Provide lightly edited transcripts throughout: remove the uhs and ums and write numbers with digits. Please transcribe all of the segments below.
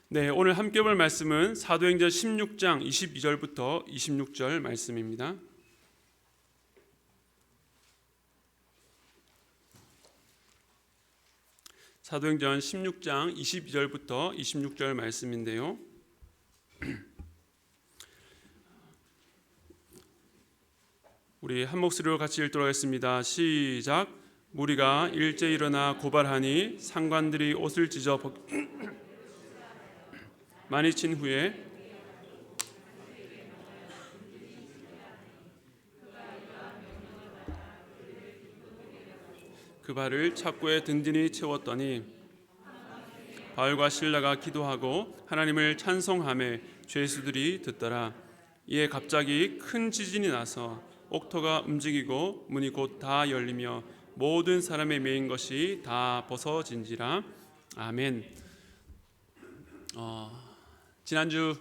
네, 오늘 함께 볼 말씀은 사도행전 16장 22절부터 26절 말씀입니다. 사도행전 16장 22절부터 26절 말씀인데요. 우리 한 목소리로 같이 읽도록 하겠습니다. 시작. 무리가 일제 일어나 고발하니 상관들이 옷을 찢어 많이 친 후에 그 발을 착고에 든든히 채웠더니 바울과 실라가 기도하고 하나님을 찬송하며 죄수들이 듣더라. 이에 갑자기 큰 지진이 나서 옥토가 움직이고 문이 곧 다 열리며 모든 사람의 매인 것이 다 벗어진지라. 아멘. 지난주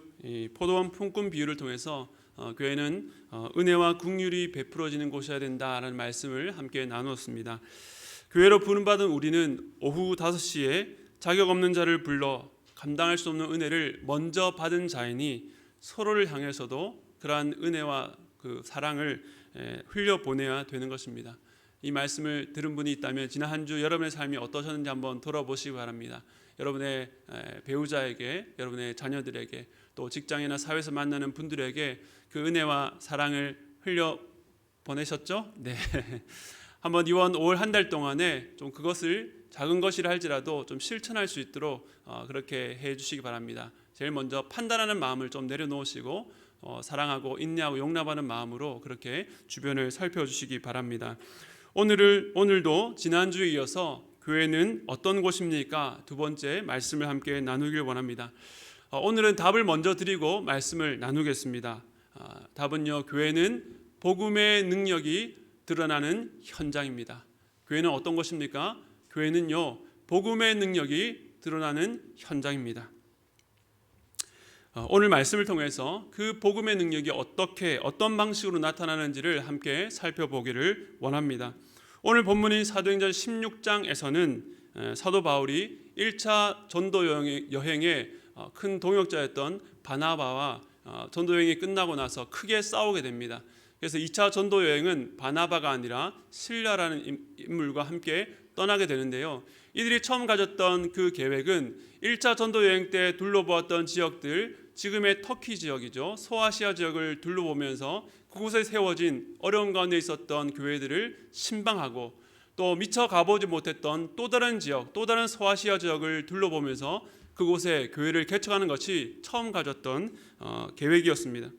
포도원 품꾼 비유를 통해서 교회는 은혜와 긍휼이 베풀어지는 곳이어야 된다라는 말씀을 함께 나누었습니다. 교회로 부름받은 우리는 오후 5시에 자격 없는 자를 불러 감당할 수 없는 은혜를 먼저 받은 자이니 서로를 향해서도 그러한 은혜와 그 사랑을 흘려보내야 되는 것입니다. 이 말씀을 들은 분이 있다면 지난 한 주 여러분의 삶이 어떠셨는지 한번 돌아보시기 바랍니다. 여러분의 배우자에게, 여러분의 자녀들에게, 또 직장이나 사회에서 만나는 분들에게 그 은혜와 사랑을 흘려보내셨죠? 네. 한번 이번 5월 한 달 동안에 좀 그것을 작은 것이라 할지라도 좀 실천할 수 있도록 그렇게 해 주시기 바랍니다. 제일 먼저 판단하는 마음을 좀 내려놓으시고 사랑하고 인내하고 용납하는 마음으로 그렇게 주변을 살펴주시기 바랍니다. 오늘도 지난주에 이어서 교회는 어떤 곳입니까? 두 번째 말씀을 함께 나누길 원합니다. 오늘은 답을 먼저 드리고 말씀을 나누겠습니다. 답은요, 교회는 복음의 능력이 드러나는 현장입니다. 교회는 어떤 것입니까? 교회는요, 복음의 능력이 드러나는 현장입니다. 오늘 말씀을 통해서 그 복음의 능력이 어떤 방식으로 나타나는지를 함께 살펴보기를 원합니다. 오늘 본문인 사도행전 16장에서는 사도 바울이 1차 전도 여행에 큰 동역자였던 바나바와 전도 여행이 끝나고 나서 크게 싸우게 됩니다. 그래서 2차 전도 여행은 바나바가 아니라 실라라는 인물과 함께 떠나게 되는데요. 이들이 처음 가졌던 그 계획은 1차 전도 여행 때 둘러보았던 지역들, 지금의 터키 지역이죠. 소아시아 지역을 둘러보면서 그곳에 세워진 어려운 가운데 있었던 교회들을 신방하고 또 미처 가보지 못했던 또 다른 지역, 또 다른 소아시아 지역을 둘러보면서 그곳에 교회를 개척하는 것이 처음 가졌던 계획이었습니다.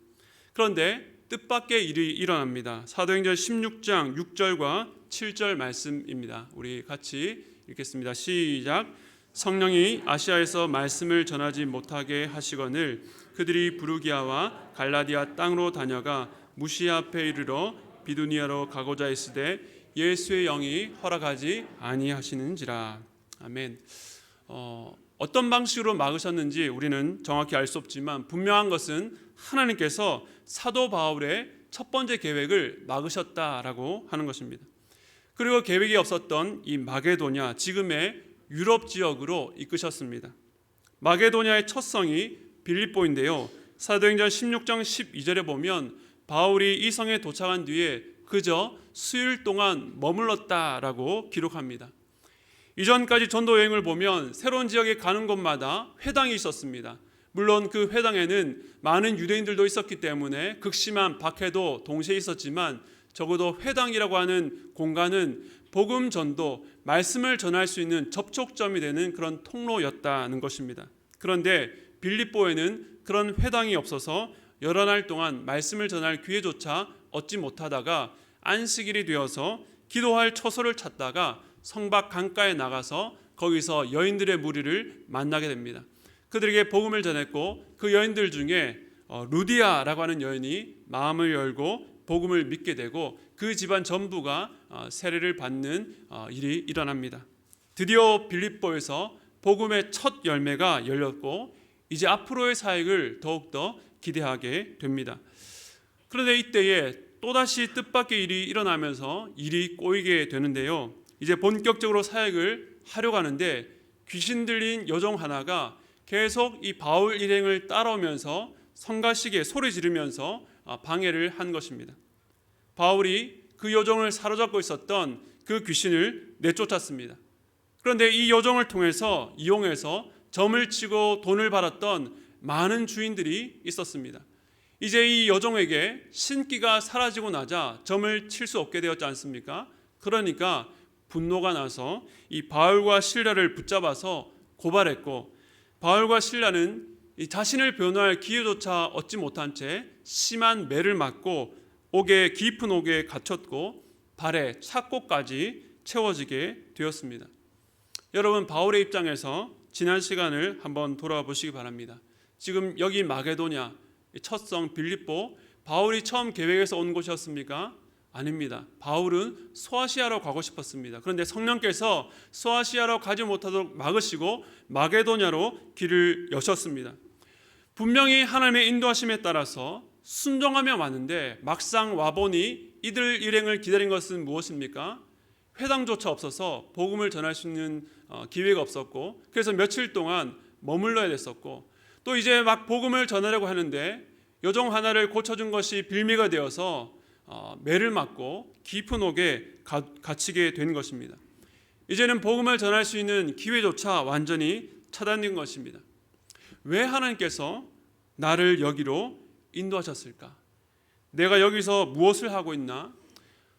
그런데 뜻밖의 일이 일어납니다. 사도행전 16장 6절과 7절 말씀입니다. 우리 같이 읽겠습니다. 시작. 성령이 아시아에서 말씀을 전하지 못하게 하시거늘 그들이 부르기아와 갈라디아 땅으로 다녀가 무시아 앞에 이르러 비두니아로 가고자 했으되 예수의 영이 허락하지 아니하시는지라. 아멘. 어떤 방식으로 막으셨는지 우리는 정확히 알 수 없지만 분명한 것은 하나님께서 사도 바울의 첫 번째 계획을 막으셨다라고 하는 것입니다. 그리고 계획이 없었던 이 마게도냐, 지금의 유럽 지역으로 이끄셨습니다. 마게도냐의 첫 성이 빌립보인데요. 사도행전 16장 12절에 보면 바울이 이 성에 도착한 뒤에 그저 수일 동안 머물렀다라고 기록합니다. 이전까지 전도 여행을 보면 새로운 지역에 가는 곳마다 회당이 있었습니다. 물론 그 회당에는 많은 유대인들도 있었기 때문에 극심한 박해도 동시에 있었지만 적어도 회당이라고 하는 공간은 복음 전도, 말씀을 전할 수 있는 접촉점이 되는 그런 통로였다는 것입니다. 그런데 빌립보에는 그런 회당이 없어서 여러 날 동안 말씀을 전할 기회조차 얻지 못하다가 안식일이 되어서 기도할 처소를 찾다가 성박 강가에 나가서 거기서 여인들의 무리를 만나게 됩니다. 그들에게 복음을 전했고 그 여인들 중에 루디아라고 하는 여인이 마음을 열고 복음을 믿게 되고 그 집안 전부가 세례를 받는 일이 일어납니다. 드디어 빌립보에서 복음의 첫 열매가 열렸고 이제 앞으로의 사역을 더욱더 기대하게 됩니다. 그런데 이때에 또다시 뜻밖의 일이 일어나면서 일이 꼬이게 되는데요. 이제 본격적으로 사역을 하려고 하는데 귀신 들린 여종 하나가 계속 이 바울 일행을 따라오면서 성가시게 소리 지르면서 방해를 한 것입니다. 바울이 그 여종을 사로잡고 있었던 그 귀신을 내쫓았습니다. 그런데 이 여종을 통해서 이용해서 점을 치고 돈을 받았던 많은 주인들이 있었습니다. 이제 이 여종에게 신기가 사라지고 나자 점을 칠 수 없게 되었지 않습니까? 그러니까 분노가 나서 이 바울과 실라를 붙잡아서 고발했고, 바울과 실라는 이 자신을 변호할 기회조차 얻지 못한 채 심한 매를 맞고 깊은 옥에 갇혔고 발에 착고까지 채워지게 되었습니다. 여러분, 바울의 입장에서 지난 시간을 한번 돌아보시기 바랍니다. 지금 여기 마게도냐, 첫 성 빌립보, 바울이 처음 계획해서 온 곳이었습니까? 아닙니다. 바울은 소아시아로 가고 싶었습니다. 그런데 성령께서 소아시아로 가지 못하도록 막으시고 마게도냐로 길을 여셨습니다. 분명히 하나님의 인도하심에 따라서 순종하며 왔는데 막상 와보니 이들 일행을 기다린 것은 무엇입니까? 회당조차 없어서 복음을 전할 수 있는 기회가 없었고, 그래서 며칠 동안 머물러야 됐었고, 또 이제 막 복음을 전하려고 하는데 여종 하나를 고쳐준 것이 빌미가 되어서 매를 맞고 깊은 옥에 갇히게 된 것입니다. 이제는 복음을 전할 수 있는 기회조차 완전히 차단된 것입니다. 왜 하나님께서 나를 여기로 인도하셨을까? 내가 여기서 무엇을 하고 있나?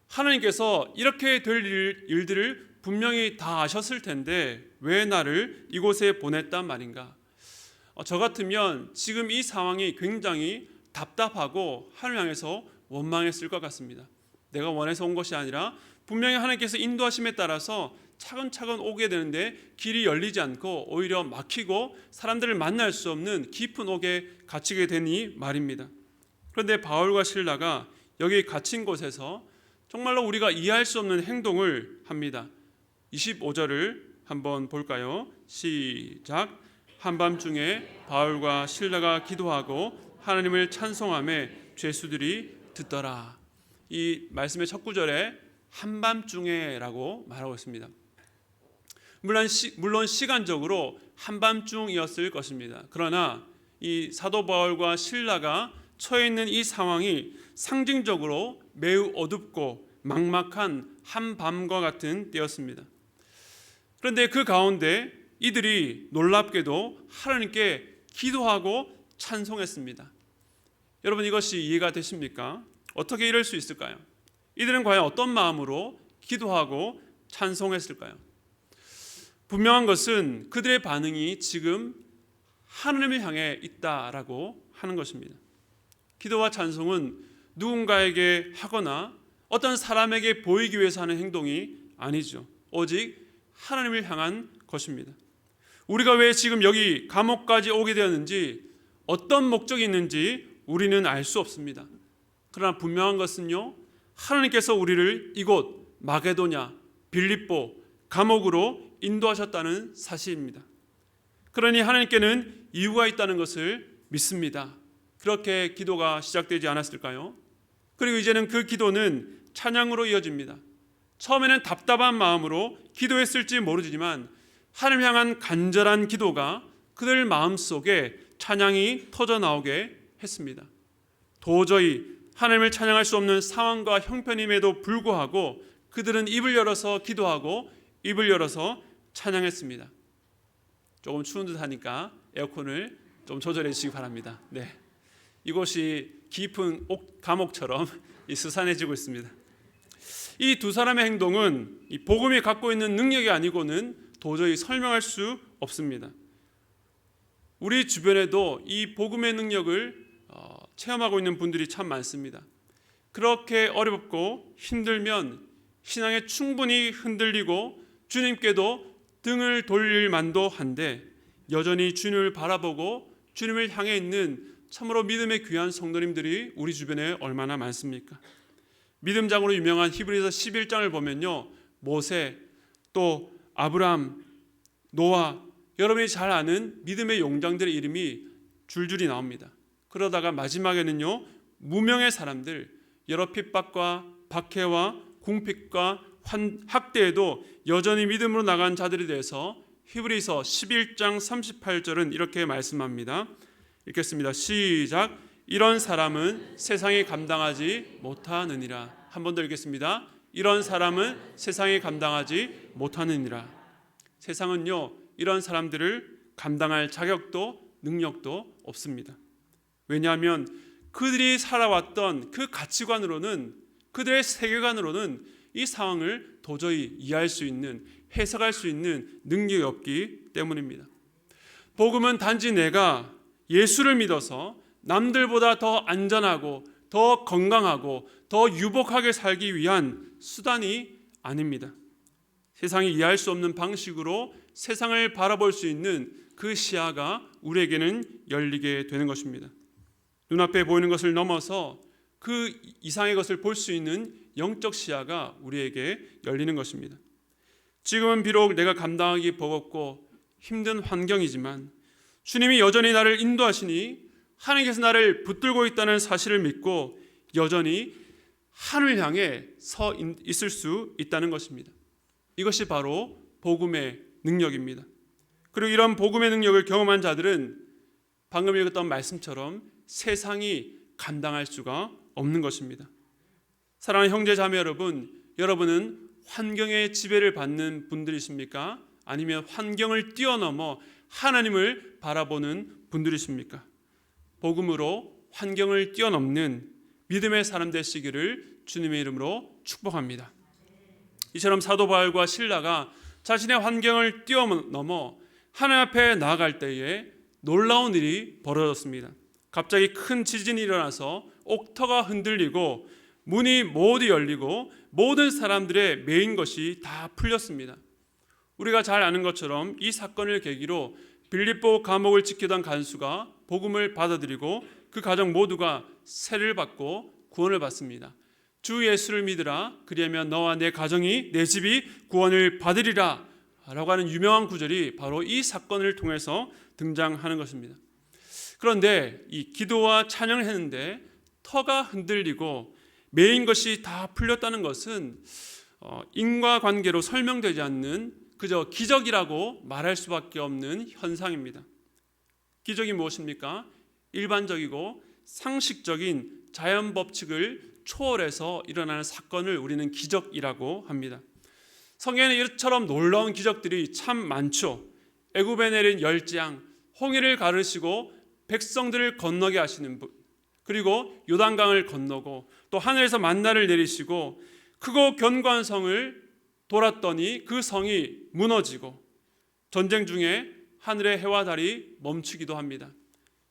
하나님께서 이렇게 될 일들을 분명히 다 아셨을 텐데 왜 나를 이곳에 보냈단 말인가? 저 같으면 지금 이 상황이 굉장히 답답하고 하나님 향해서 원망했을 것 같습니다. 내가 원해서 온 것이 아니라 분명히 하나님께서 인도하심에 따라서 차근차근 오게 되는데 길이 열리지 않고 오히려 막히고 사람들을 만날 수 없는 깊은 옥에 갇히게 되니 말입니다. 그런데 바울과 실라가 여기 갇힌 곳에서 정말로 우리가 이해할 수 없는 행동을 합니다. 25절을 한번 볼까요? 시작. 한밤중에 바울과 실라가 기도하고 하나님을 찬송하며 죄수들이 듣더라. 이 말씀의 첫 구절에 한밤중에라고 말하고 있습니다. 물론 시간적으로 한밤중이었을 것입니다. 그러나 이 사도 바울과 실라가 처해 있는 이 상황이 상징적으로 매우 어둡고 막막한 한밤과 같은 때였습니다. 그런데 그 가운데 이들이 놀랍게도 하나님께 기도하고 찬송했습니다. 여러분, 이것이 이해가 되십니까? 어떻게 이럴 수 있을까요? 이들은 과연 어떤 마음으로 기도하고 찬송했을까요? 분명한 것은 그들의 반응이 지금 하나님을 향해 있다라고 하는 것입니다. 기도와 찬송은 누군가에게 하거나 어떤 사람에게 보이기 위해서 하는 행동이 아니죠. 오직 하나님을 향한 것입니다. 우리가 왜 지금 여기 감옥까지 오게 되었는지, 어떤 목적이 있는지 우리는 알 수 없습니다. 그러나 분명한 것은요, 하나님께서 우리를 이곳 마게도냐, 빌립보, 감옥으로 인도하셨다는 사실입니다. 그러니 하나님께는 이유가 있다는 것을 믿습니다. 그렇게 기도가 시작되지 않았을까요? 그리고 이제는 그 기도는 찬양으로 이어집니다. 처음에는 답답한 마음으로 기도했을지 모르지만 하나님 향한 간절한 기도가 그들 마음속에 찬양이 터져나오게 했습니다. 도저히 하나님을 찬양할 수 없는 상황과 형편임에도 불구하고 그들은 입을 열어서 기도하고 입을 열어서 찬양했습니다. 조금 추운 듯 하니까 에어컨을 좀 조절해 주시기 바랍니다. 네, 이곳이 깊은 감옥처럼 스산해지고 있습니다. 이 두 사람의 행동은 이 복음이 갖고 있는 능력이 아니고는 도저히 설명할 수 없습니다. 우리 주변에도 이 복음의 능력을 체험하고 있는 분들이 참 많습니다. 그렇게 어렵고 힘들면 신앙에 충분히 흔들리고 주님께도 등을 돌릴 만도 한데 여전히 주님을 바라보고 주님을 향해 있는 참으로 믿음의 귀한 성도님들이 우리 주변에 얼마나 많습니까? 믿음장으로 유명한 히브리서 11장을 보면요, 모세, 또 아브람, 노아, 여러분이 잘 아는 믿음의 용장들의 이름이 줄줄이 나옵니다. 그러다가 마지막에는요, 무명의 사람들, 여러 핍박과 박해와 궁핍과 학대에도 여전히 믿음으로 나간 자들에 대해서 히브리서 11장 38절은 이렇게 말씀합니다. 읽겠습니다. 시작. 이런 사람은 세상이 감당하지 못하느니라. 한 번 더 읽겠습니다. 이런 사람은 세상이 감당하지 못하느니라. 세상은요, 이런 사람들을 감당할 자격도 능력도 없습니다. 왜냐하면 그들이 살아왔던 그 가치관으로는, 그들의 세계관으로는 이 상황을 도저히 이해할 수 있는, 해석할 수 있는 능력이 없기 때문입니다. 복음은 단지 내가 예수를 믿어서 남들보다 더 안전하고 더 건강하고 더 유복하게 살기 위한 수단이 아닙니다. 세상이 이해할 수 없는 방식으로 세상을 바라볼 수 있는 그 시야가 우리에게는 열리게 되는 것입니다. 눈앞에 보이는 것을 넘어서 그 이상의 것을 볼 수 있는 영적 시야가 우리에게 열리는 것입니다. 지금은 비록 내가 감당하기 버겁고 힘든 환경이지만 주님이 여전히 나를 인도하시니 하나님께서 나를 붙들고 있다는 사실을 믿고 여전히 하늘 향해 서 있을 수 있다는 것입니다. 이것이 바로 복음의 능력입니다. 그리고 이런 복음의 능력을 경험한 자들은 방금 읽었던 말씀처럼 세상이 감당할 수가 없는 것입니다. 사랑하는 형제 자매 여러분, 여러분은 환경의 지배를 받는 분들이십니까? 아니면 환경을 뛰어넘어 하나님을 바라보는 분들이십니까? 복음으로 환경을 뛰어넘는 믿음의 사람 되시기를 주님의 이름으로 축복합니다. 이처럼 사도 바울과 실라가 자신의 환경을 뛰어넘어 하나님 앞에 나아갈 때에 놀라운 일이 벌어졌습니다. 갑자기 큰 지진이 일어나서 옥터가 흔들리고 문이 모두 열리고 모든 사람들의 매인 것이 다 풀렸습니다. 우리가 잘 아는 것처럼 이 사건을 계기로 빌립보 감옥을 지키던 간수가 복음을 받아들이고 그 가정 모두가 세를 받고 구원을 받습니다. 주 예수를 믿으라, 그리하면 너와 내 가정이, 내 집이 구원을 받으리라 라고 하는 유명한 구절이 바로 이 사건을 통해서 등장하는 것입니다. 그런데 이 기도와 찬양을 했는데 터가 흔들리고 매인 것이 다 풀렸다는 것은 인과관계로 설명되지 않는 그저 기적이라고 말할 수밖에 없는 현상입니다. 기적이 무엇입니까? 일반적이고 상식적인 자연 법칙을 초월해서 일어나는 사건을 우리는 기적이라고 합니다. 성경에는 이처럼 놀라운 기적들이 참 많죠. 애굽에 내린 열재앙, 홍해를 가르시고 백성들을 건너게 하시는 분, 그리고 요단강을 건너고 또 하늘에서 만나를 내리시고 크고 견고한 성을 돌았더니 그 성이 무너지고 전쟁 중에 하늘의 해와 달이 멈추기도 합니다.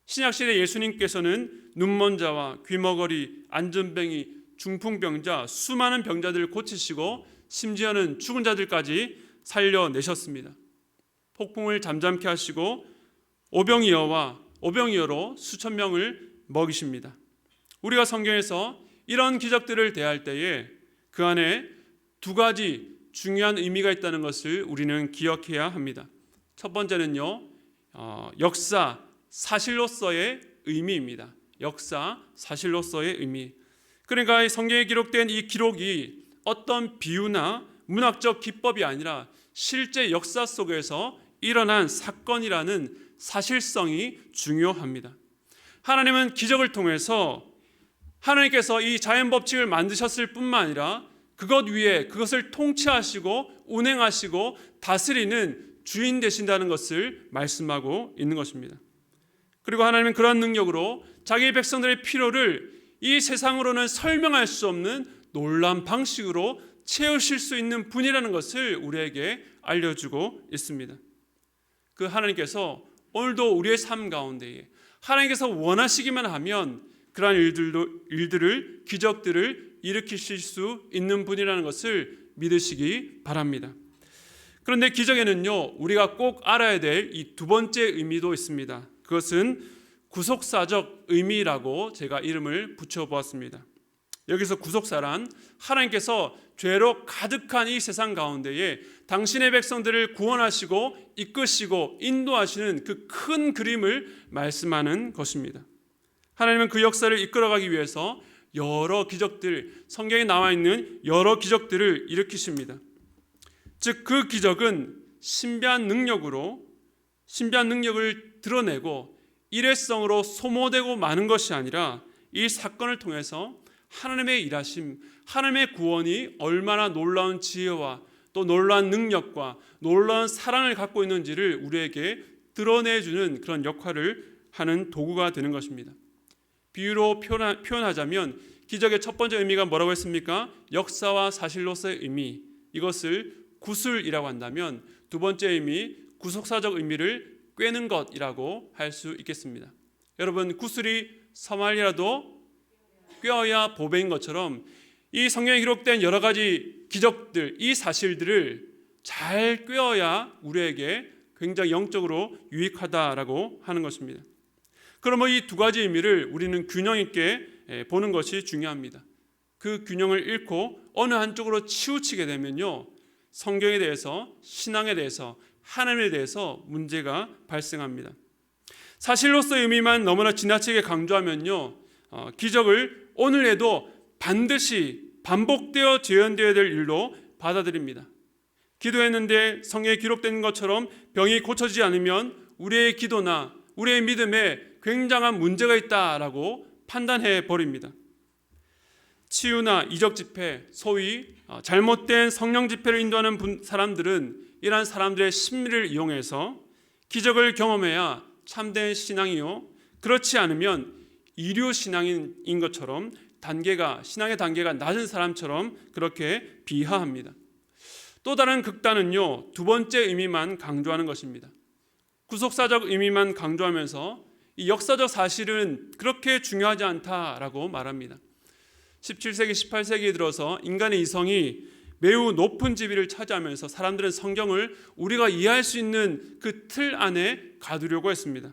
신약시대 예수님께서는 눈먼 자와 귀머거리, 안전뱅이, 중풍병자, 수많은 병자들을 고치시고 심지어는 죽은 자들까지 살려내셨습니다. 폭풍을 잠잠케 하시고 오병이어로 수천 명을 먹이십니다. 우리가 성경에서 이런 기적들을 대할 때에 그 안에 두 가지 중요한 의미가 있다는 것을 우리는 기억해야 합니다. 첫 번째는요, 역사, 사실로서의 의미입니다. 역사, 사실로서의 의미. 그러니까 성경에 기록된 이 기록이 어떤 비유나 문학적 기법이 아니라 실제 역사 속에서 일어난 사건이라는 사실성이 중요합니다. 하나님은 기적을 통해서 하나님께서 이 자연 법칙을 만드셨을 뿐만 아니라 그것 위에 그것을 통치하시고 운행하시고 다스리는 주인 되신다는 것을 말씀하고 있는 것입니다. 그리고 하나님은 그런 능력으로 자기 백성들의 필요를 이 세상으로는 설명할 수 없는 놀라운 방식으로 채우실 수 있는 분이라는 것을 우리에게 알려주고 있습니다. 그 하나님께서 오늘도 우리의 삶 가운데에 하나님께서 원하시기만 하면 그러한 일들을, 기적들을 일으키실 수 있는 분이라는 것을 믿으시기 바랍니다. 그런데 기적에는요, 우리가 꼭 알아야 될 이 두 번째 의미도 있습니다. 그것은 구속사적 의미라고 제가 이름을 붙여보았습니다. 여기서 구속사란 하나님께서 죄로 가득한 이 세상 가운데에 당신의 백성들을 구원하시고 이끄시고 인도하시는 그 큰 그림을 말씀하는 것입니다. 하나님은 그 역사를 이끌어가기 위해서 여러 기적들, 성경에 나와 있는 여러 기적들을 일으키십니다. 즉 그 기적은 신비한 능력을 드러내고 일회성으로 소모되고 마는 것이 아니라 이 사건을 통해서 하나님의 일하심, 하나님의 구원이 얼마나 놀라운 지혜와 또 놀라운 능력과 놀라운 사랑을 갖고 있는지를 우리에게 드러내주는 그런 역할을 하는 도구가 되는 것입니다. 비유로 표현하자면 기적의 첫 번째 의미가 뭐라고 했습니까? 역사와 사실로서의 의미, 이것을 구술이라고 한다면 두 번째 의미, 구속사적 의미를 꿰는 것이라고 할 수 있겠습니다. 여러분, 구술이 서말이라도 꿰어야 보배인 것처럼 이 성경에 기록된 여러 가지 기적들, 이 사실들을 잘 꿰어야 우리에게 굉장히 영적으로 유익하다라고 하는 것입니다. 그러면 이 두 가지 의미를 우리는 균형 있게 보는 것이 중요합니다. 그 균형을 잃고 어느 한쪽으로 치우치게 되면요, 성경에 대해서, 신앙에 대해서, 하나님에 대해서 문제가 발생합니다. 사실로서의 의미만 너무나 지나치게 강조하면요, 기적을 오늘에도 반드시 반복되어 재현되어야 될 일로 받아들입니다. 기도했는데 성경에 기록된 것처럼 병이 고쳐지지 않으면 우리의 기도나 우리의 믿음에 굉장한 문제가 있다라고 판단해 버립니다. 치유나 이적 집회, 소위 잘못된 성령 집회를 인도하는 사람들은 이러한 사람들의 심리를 이용해서 기적을 경험해야 참된 신앙이요, 그렇지 않으면 이류 신앙인 것처럼 신앙의 단계가 낮은 사람처럼 그렇게 비하합니다. 또 다른 극단은요, 두 번째 의미만 강조하는 것입니다. 구속사적 의미만 강조하면서 이 역사적 사실은 그렇게 중요하지 않다라고 말합니다. 17세기, 18세기에 들어서 인간의 이성이 매우 높은 지위를 차지하면서 사람들은 성경을 우리가 이해할 수 있는 그 틀 안에 가두려고 했습니다.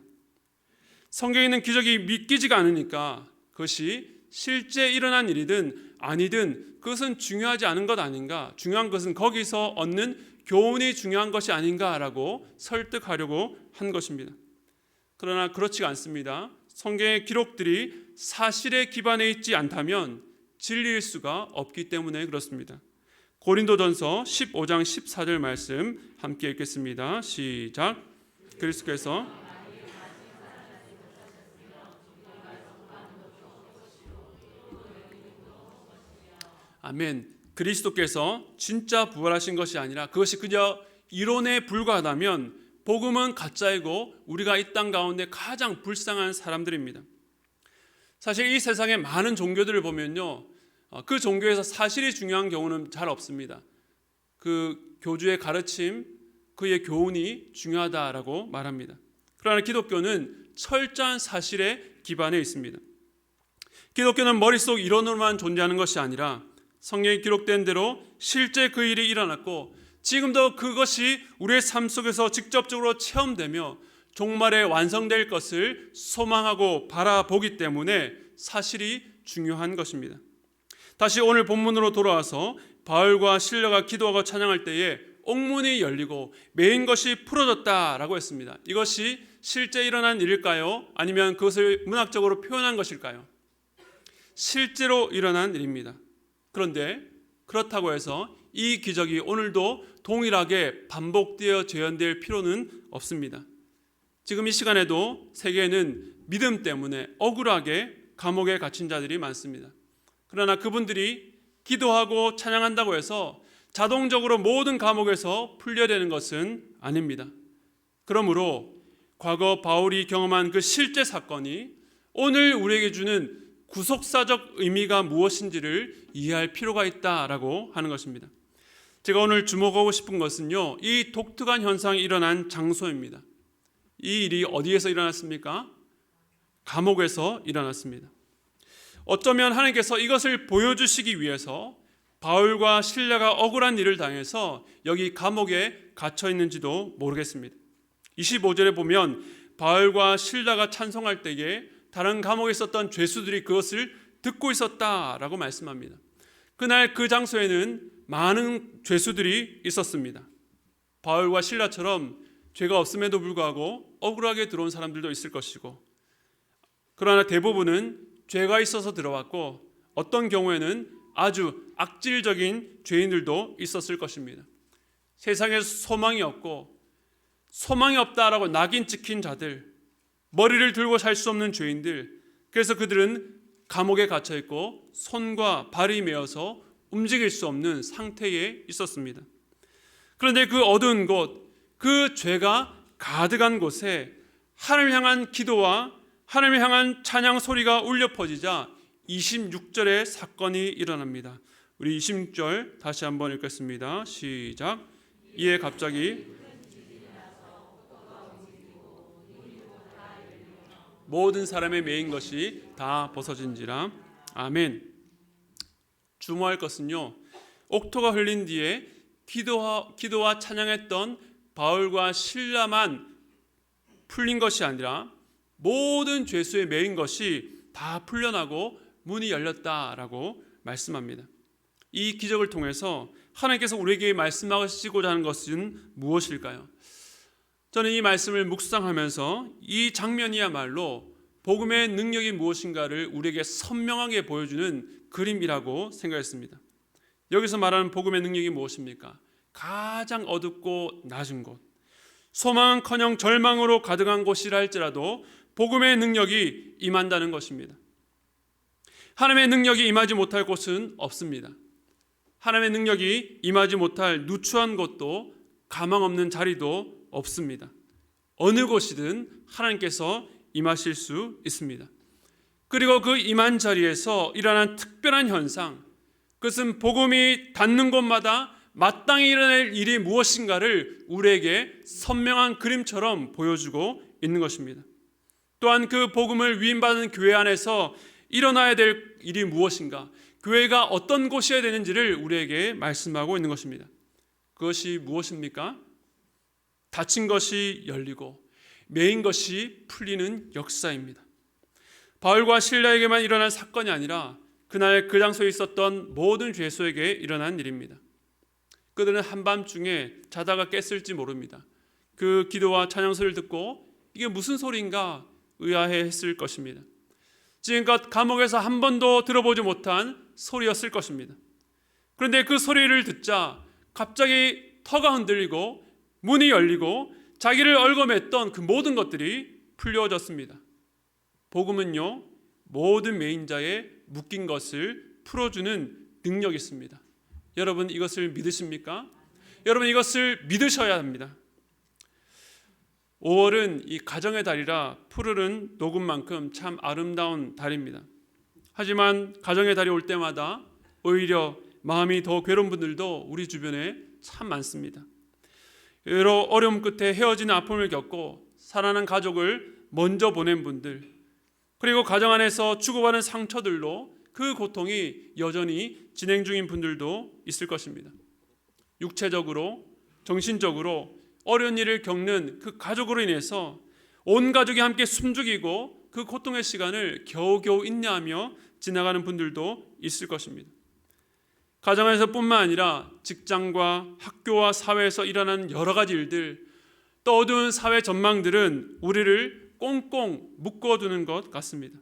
성경에 있는 기적이 믿기지가 않으니까 그것이 실제 일어난 일이든 아니든 그것은 중요하지 않은 것 아닌가, 중요한 것은 거기서 얻는 교훈이 중요한 것이 아닌가라고 설득하려고 한 것입니다. 그러나 그렇지가 않습니다. 성경의 기록들이 사실에 기반해 있지 않다면 진리일 수가 없기 때문에 그렇습니다. 고린도전서 15장 14절 말씀 함께 읽겠습니다. 시작. 그리스도께서 아멘. 그리스도께서 진짜 부활하신 것이 아니라 그것이 그저 이론에 불과하다면 복음은 가짜이고 우리가 이 땅 가운데 가장 불쌍한 사람들입니다. 사실 이 세상의 많은 종교들을 보면요, 그 종교에서 사실이 중요한 경우는 잘 없습니다. 그 교주의 가르침, 그의 교훈이 중요하다라고 말합니다. 그러나 기독교는 철저한 사실에 기반해 있습니다. 기독교는 머릿속 이론으로만 존재하는 것이 아니라 성경에 기록된 대로 실제 그 일이 일어났고 지금도 그것이 우리의 삶 속에서 직접적으로 체험되며 종말에 완성될 것을 소망하고 바라보기 때문에 사실이 중요한 것입니다. 다시 오늘 본문으로 돌아와서 바울과 실라가 기도하고 찬양할 때에 옥문이 열리고 메인 것이 풀어졌다라고 했습니다. 이것이 실제 일어난 일일까요? 아니면 그것을 문학적으로 표현한 것일까요? 실제로 일어난 일입니다. 그런데 그렇다고 해서 이 기적이 오늘도 동일하게 반복되어 재현될 필요는 없습니다. 지금 이 시간에도 세계에는 믿음 때문에 억울하게 감옥에 갇힌 자들이 많습니다. 그러나 그분들이 기도하고 찬양한다고 해서 자동적으로 모든 감옥에서 풀려되는 것은 아닙니다. 그러므로 과거 바울이 경험한 그 실제 사건이 오늘 우리에게 주는 구속사적 의미가 무엇인지를 이해할 필요가 있다라고 하는 것입니다. 제가 오늘 주목하고 싶은 것은요, 이 독특한 현상이 일어난 장소입니다. 이 일이 어디에서 일어났습니까? 감옥에서 일어났습니다. 어쩌면 하나님께서 이것을 보여주시기 위해서 바울과 실라가 억울한 일을 당해서 여기 감옥에 갇혀 있는지도 모르겠습니다. 25절에 보면 바울과 실라가 찬송할 때에 다른 감옥에 있었던 죄수들이 그것을 듣고 있었다라고 말씀합니다. 그날 그 장소에는 많은 죄수들이 있었습니다. 바울과 실라처럼 죄가 없음에도 불구하고 억울하게 들어온 사람들도 있을 것이고, 그러나 대부분은 죄가 있어서 들어왔고 어떤 경우에는 아주 악질적인 죄인들도 있었을 것입니다. 세상에서 소망이 없고 소망이 없다라고 낙인 찍힌 자들, 머리를 들고 살 수 없는 죄인들, 그래서 그들은 감옥에 갇혀 있고 손과 발이 메어서 움직일 수 없는 상태에 있었습니다. 그런데 그 어두운 곳, 그 죄가 가득한 곳에 하나님을 향한 기도와 하나님을 향한 찬양 소리가 울려 퍼지자 26절의 사건이 일어납니다. 우리 26절 다시 한번 읽겠습니다. 시작. 이에 갑자기 모든 사람의 매인 것이 다 벗어진지라. 아멘. 주목할 것은요, 옥토가 흘린 뒤에 기도와 찬양했던 바울과 실라만 풀린 것이 아니라 모든 죄수의 매인 것이 다 풀려나고 문이 열렸다라고 말씀합니다. 이 기적을 통해서 하나님께서 우리에게 말씀하시고자 하는 것은 무엇일까요? 저는 이 말씀을 묵상하면서 이 장면이야말로 복음의 능력이 무엇인가를 우리에게 선명하게 보여주는 그림이라고 생각했습니다. 여기서 말하는 복음의 능력이 무엇입니까? 가장 어둡고 낮은 곳, 소망은커녕 절망으로 가득한 곳이라 할지라도 복음의 능력이 임한다는 것입니다. 하나님의 능력이 임하지 못할 곳은 없습니다. 하나님의 능력이 임하지 못할 누추한 곳도 가망 없는 자리도 없습니다. 어느 곳이든 하나님께서 임하실 수 있습니다. 그리고 그 임한 자리에서 일어난 특별한 현상, 그것은 복음이 닿는 곳마다 마땅히 일어날 일이 무엇인가를 우리에게 선명한 그림처럼 보여주고 있는 것입니다. 또한 그 복음을 위임받은 교회 안에서 일어나야 될 일이 무엇인가, 교회가 어떤 곳이어야 되는지를 우리에게 말씀하고 있는 것입니다. 그것이 무엇입니까? 닫힌 것이 열리고 매인 것이 풀리는 역사입니다. 바울과 실라에게만 일어난 사건이 아니라 그날 그 장소에 있었던 모든 죄수에게 일어난 일입니다. 그들은 한밤중에 자다가 깼을지 모릅니다. 그 기도와 찬양 소리를 듣고 이게 무슨 소리인가 의아해했을 것입니다. 지금껏 감옥에서 한 번도 들어보지 못한 소리였을 것입니다. 그런데 그 소리를 듣자 갑자기 터가 흔들리고 문이 열리고 자기를 얽어맸던 그 모든 것들이 풀려졌습니다. 복음은요, 모든 매인자의 묶인 것을 풀어주는 능력이 있습니다. 여러분 이것을 믿으십니까? 여러분 이것을 믿으셔야 합니다. 5월은 이 가정의 달이라 푸르른 녹음만큼 참 아름다운 달입니다. 하지만 가정의 달이 올 때마다 오히려 마음이 더 괴로운 분들도 우리 주변에 참 많습니다. 여러 어려움 끝에 헤어지는 아픔을 겪고 사랑하는 가족을 먼저 보낸 분들, 그리고 가정 안에서 주고받은 상처들로 그 고통이 여전히 진행 중인 분들도 있을 것입니다. 육체적으로, 정신적으로 어려운 일을 겪는 그 가족으로 인해서 온 가족이 함께 숨죽이고 그 고통의 시간을 겨우겨우 인내하며 지나가는 분들도 있을 것입니다. 가정에서뿐만 아니라 직장과 학교와 사회에서 일어나는 여러 가지 일들, 또 어두운 사회 전망들은 우리를 꽁꽁 묶어두는 것 같습니다.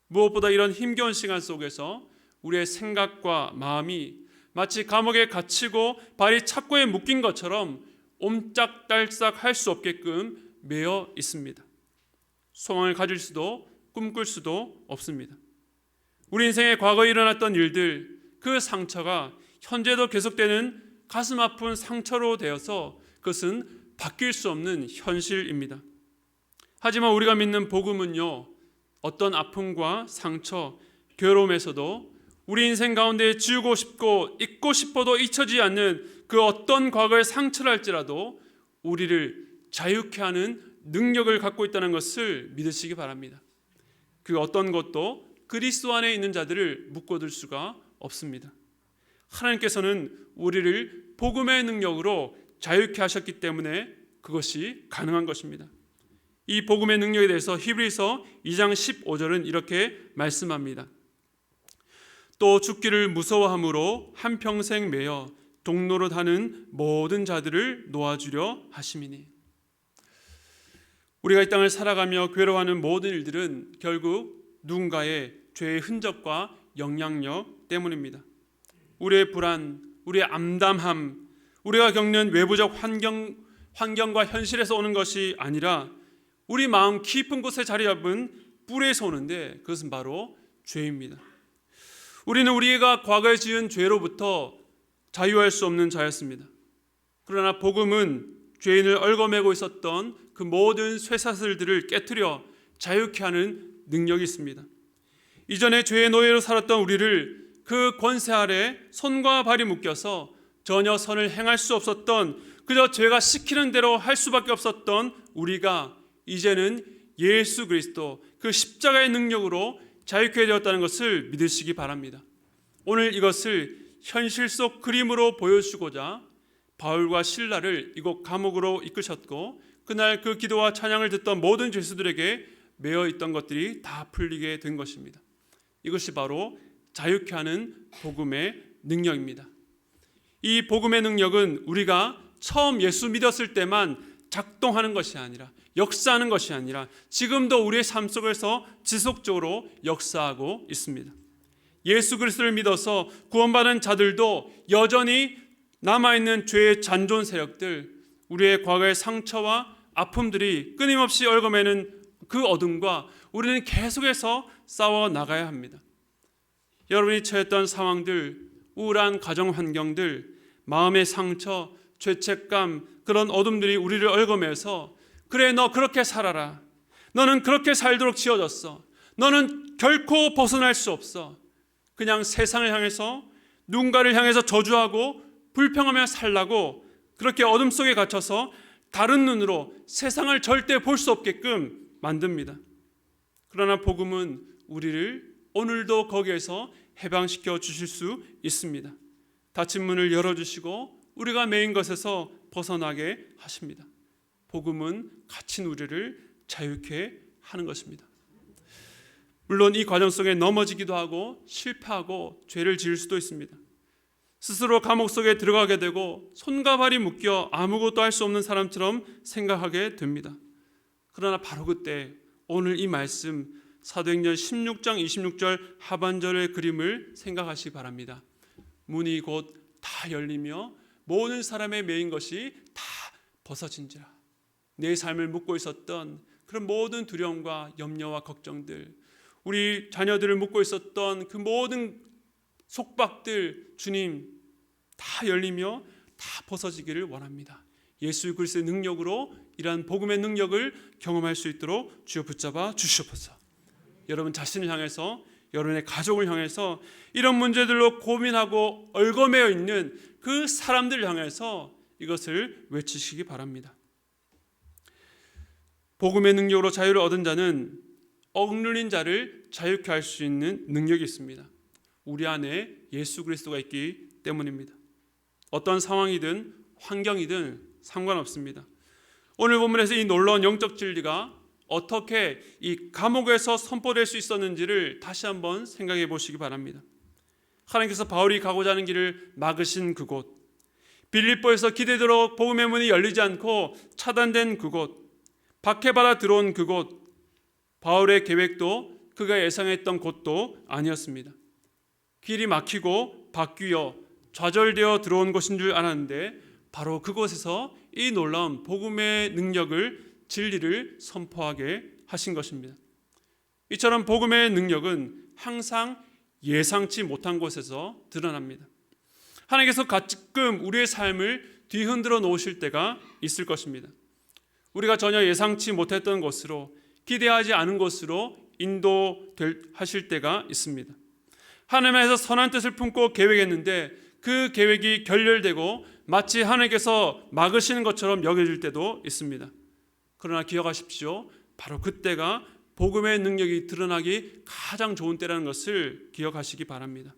무엇보다 이런 힘겨운 시간 속에서 우리의 생각과 마음이 마치 감옥에 갇히고 발이 착고에 묶인 것처럼 옴짝달싹 할 수 없게끔 매여 있습니다. 소망을 가질 수도 꿈꿀 수도 없습니다. 우리 인생의 과거에 일어났던 일들, 그 상처가 현재도 계속되는 가슴 아픈 상처로 되어서 그것은 바뀔 수 없는 현실입니다. 하지만 우리가 믿는 복음은요, 어떤 아픔과 상처, 괴로움에서도 우리 인생 가운데 지우고 싶고 잊고 싶어도 잊혀지지 않는 그 어떤 과거의 상처를 할지라도 우리를 자유케 하는 능력을 갖고 있다는 것을 믿으시기 바랍니다. 그 어떤 것도 그리스도 안에 있는 자들을 묶어둘 수가 없습니다. 하나님께서는 우리를 복음의 능력으로 자유케 하셨기 때문에 그것이 가능한 것입니다. 이 복음의 능력에 대해서 히브리서 2장 15절은 이렇게 말씀합니다. 또 죽기를 무서워함으로 한평생 매여 동로로 다는 모든 자들을 놓아주려 하심이니. 우리가 이 땅을 살아가며 괴로워하는 모든 일들은 결국 누군가의 죄의 흔적과 영향력 때문입니다. 우리의 불안, 우리의 암담함, 우리가 겪는 외부적 환경과 현실에서 오는 것이 아니라 우리 마음 깊은 곳에 자리 잡은 뿌리에서 오는데 그것은 바로 죄입니다. 우리는 우리가 과거에 지은 죄로부터 자유할 수 없는 자였습니다. 그러나 복음은 죄인을 얽어매고 있었던 그 모든 쇠사슬들을 깨트려 자유케 하는 능력이 있습니다. 이전에 죄의 노예로 살았던 우리를 그 권세 아래 손과 발이 묶여서 전혀 선을 행할 수 없었던, 그저 죄가 시키는 대로 할 수밖에 없었던 우리가 이제는 예수 그리스도 그 십자가의 능력으로 자유케 되었다는 것을 믿으시기 바랍니다. 오늘 이것을 현실 속 그림으로 보여주고자 바울과 실라를 이곳 감옥으로 이끄셨고, 그날 그 기도와 찬양을 듣던 모든 죄수들에게 매여 있던 것들이 다 풀리게 된 것입니다. 이것이 바로 자유케 하는 복음의 능력입니다. 이 복음의 능력은 우리가 처음 예수 믿었을 때만 작동하는 것이 아니라, 역사하는 것이 아니라 지금도 우리의 삶 속에서 지속적으로 역사하고 있습니다. 예수 그리스도를 믿어서 구원받은 자들도 여전히 남아있는 죄의 잔존 세력들, 우리의 과거의 상처와 아픔들이 끊임없이 얽어매는 그 어둠과 우리는 계속해서 싸워 나가야 합니다. 여러분이 처했던 상황들, 우울한 가정 환경들, 마음의 상처, 죄책감, 그런 어둠들이 우리를 얽어매서 그래, 너 그렇게 살아라, 너는 그렇게 살도록 지어졌어, 너는 결코 벗어날 수 없어, 그냥 세상을 향해서, 누군가를 향해서 저주하고 불평하며 살라고 그렇게 어둠 속에 갇혀서 다른 눈으로 세상을 절대 볼 수 없게끔 만듭니다. 그러나 복음은 우리를 오늘도 거기에서 해방시켜 주실 수 있습니다. 닫힌 문을 열어주시고 우리가 매인 것에서 벗어나게 하십니다. 복음은 갇힌 우리를 자유케 하는 것입니다. 물론 이 과정 속에 넘어지기도 하고 실패하고 죄를 지을 수도 있습니다. 스스로 감옥 속에 들어가게 되고 손과 발이 묶여 아무것도 할 수 없는 사람처럼 생각하게 됩니다. 그러나 바로 그때 오늘 이 말씀 사도행전 16장 26절 하반절의 그림을 생각하시기 바랍니다. 문이 곧 다 열리며 모든 사람의 매인 것이 다 벗어진지라. 내 삶을 묶고 있었던 그런 모든 두려움과 염려와 걱정들, 우리 자녀들을 묶고 있었던 그 모든 속박들, 주님 다 열리며 다 벗어지기를 원합니다. 예수 그리스도의 능력으로 이러한 복음의 능력을 경험할 수 있도록 주여 붙잡아 주시옵소서. 여러분 자신을 향해서, 여러분의 가족을 향해서 이런 문제들로 고민하고 얽어매여 있는 그 사람들을 향해서 이것을 외치시기 바랍니다. 복음의 능력으로 자유를 얻은 자는 억눌린 자를 자유케 할 수 있는 능력이 있습니다. 우리 안에 예수 그리스도가 있기 때문입니다. 어떤 상황이든 환경이든 상관없습니다. 오늘 본문에서 이 놀라운 영적 진리가 어떻게 이 감옥에서 선포될 수 있었는지를 다시 한번 생각해 보시기 바랍니다. 하나님께서 바울이 가고자 하는 길을 막으신 그곳, 빌립보에서 기대도록 복음의 문이 열리지 않고 차단된 그곳, 박해받아 들어온 그곳, 바울의 계획도 그가 예상했던 곳도 아니었습니다. 길이 막히고 바뀌어 좌절되어 들어온 곳인 줄 알았는데 바로 그곳에서 이 놀라운 복음의 능력을, 진리를 선포하게 하신 것입니다. 이처럼 복음의 능력은 항상 예상치 못한 곳에서 드러납니다. 하나님께서 가끔 우리의 삶을 뒤흔들어 놓으실 때가 있을 것입니다. 우리가 전혀 예상치 못했던 곳으로, 기대하지 않은 곳으로 인도하실 때가 있습니다. 하나님께서 선한 뜻을 품고 계획했는데 그 계획이 결렬되고 마치 하나님께서 막으시는 것처럼 여겨질 때도 있습니다. 그러나 기억하십시오. 바로 그때가 복음의 능력이 드러나기 가장 좋은 때라는 것을 기억하시기 바랍니다.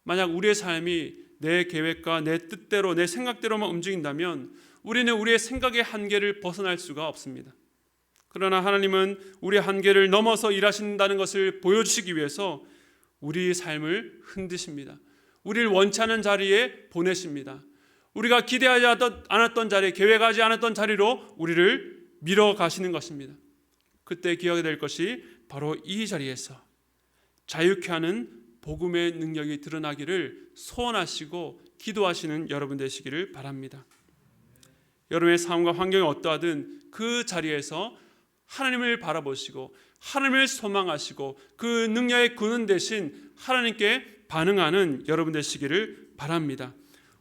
만약 우리의 삶이 내 계획과 내 뜻대로, 내 생각대로만 움직인다면 우리는 우리의 생각의 한계를 벗어날 수가 없습니다. 그러나 하나님은 우리의 한계를 넘어서 일하신다는 것을 보여주시기 위해서 우리의 삶을 흔드십니다. 우리를 원치 않은 자리에 보내십니다. 우리가 기대하지 않았던 자리, 계획하지 않았던 자리로 우리를 밀어가시는 것입니다. 그때 기억해야 될 것이 바로 이 자리에서 자유케 하는 복음의 능력이 드러나기를 소원하시고 기도하시는 여러분 되시기를 바랍니다. 여러분의 삶과 환경이 어떠하든 그 자리에서 하나님을 바라보시고 하나님을 소망하시고 그 능력의 근원 되신 하나님께 반응하는 여러분 되시기를 바랍니다.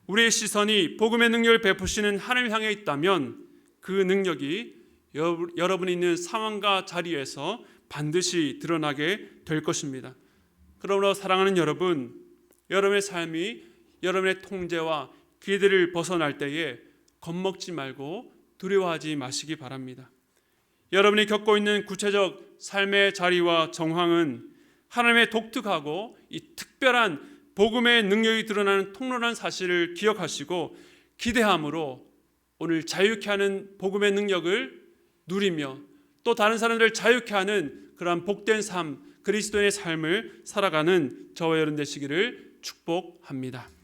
우리의 시선이 복음의 능력을 베푸시는 하나님을 향해 있다면 그 능력이 여러분이 있는 상황과 자리에서 반드시 드러나게 될 것입니다. 그러므로 사랑하는 여러분, 여러분의 삶이 여러분의 통제와 기대를 벗어날 때에 겁먹지 말고 두려워하지 마시기 바랍니다. 여러분이 겪고 있는 구체적 삶의 자리와 정황은 하나님의 독특하고 이 특별한 복음의 능력이 드러나는 통로라는 사실을 기억하시고 기대함으로 오늘 자유케 하는 복음의 능력을 누리며 또 다른 사람들을 자유케 하는 그러한 복된 삶, 그리스도인의 삶을 살아가는 저와 여러분 되시기를 축복합니다.